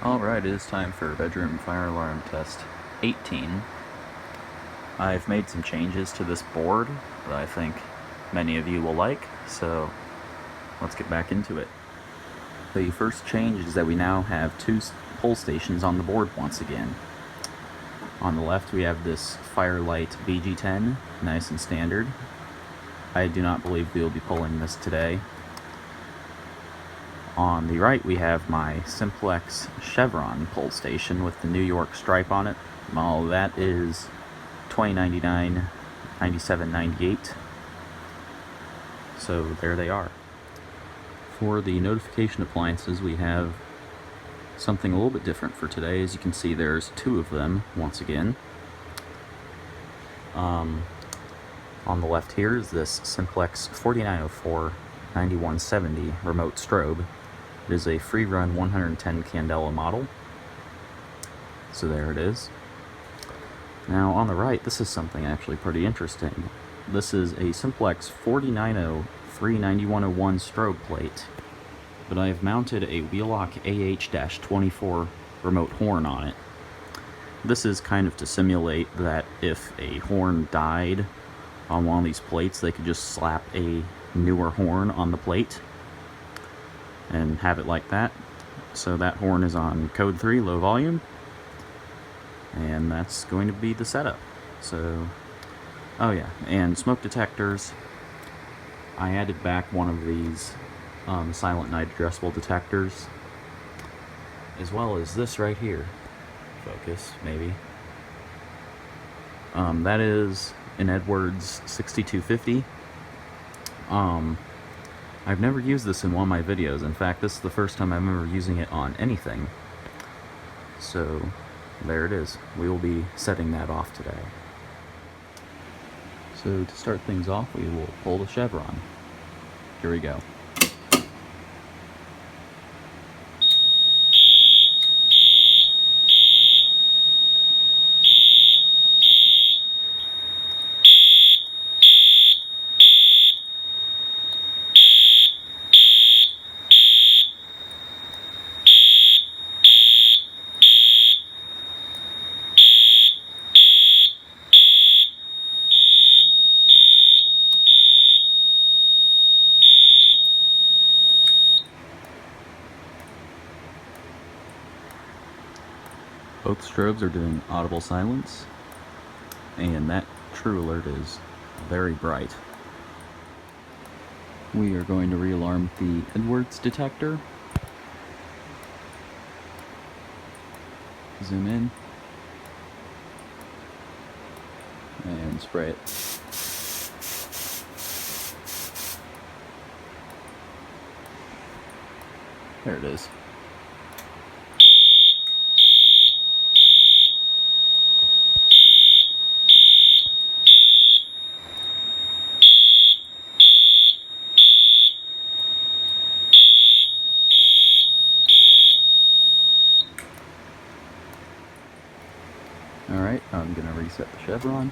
Alright, it is time for bedroom fire alarm test 18. I've made some changes to this board that I think many of you will like, so let's get back into it. The first change is that we now have two pull stations on the board once again. On the left we have this Firelight BG10, nice and standard. I do not believe we will be pulling this today. On the right we have my Simplex Chevron pull station with the New York stripe on it. Well, that is $20.99, $97.98. So there they are. For the notification appliances, we have something a little bit different for today. As you can see, there's two of them once again. On the left here is this Simplex 4904 9170 remote strobe. It is a free run 110 candela model. So there it is. Now on the right, this is something actually pretty interesting. This is a Simplex 4903 9101 strobe plate, but I've mounted a Wheelock AH-24 remote horn on it. This is kind of to simulate that if a horn died on one of these plates, they could just slap a newer horn on the plate and have it like that. So that horn is on code 3, low volume, and that's going to be the setup. So, oh yeah, and smoke detectors. I added back one of these silent night addressable detectors, as well as this right here. Focus, maybe. That is an Edwards 6250. I've never used this in one of my videos. In fact, this is the first time I'm ever using it on anything. So there it is. We will be setting that off today. So to start things off, we will pull the chevron. Here we go. Both strobes are doing audible silence, and that true alert is very bright. We are going to re-alarm the Edwards detector. Zoom in and spray it. There it is. Alright, I'm going to reset the chevron.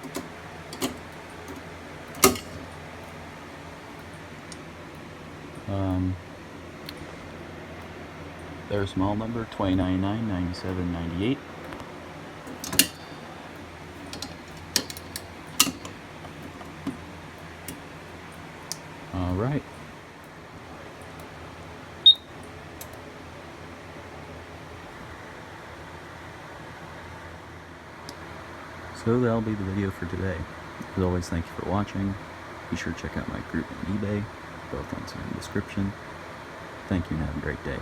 Their small number, $20.99, $97.98. Alright. So that'll be the video for today. As always, thank you for watching. Be sure to check out my Groupme and eBay. Both links are in the description. Thank you and have a great day.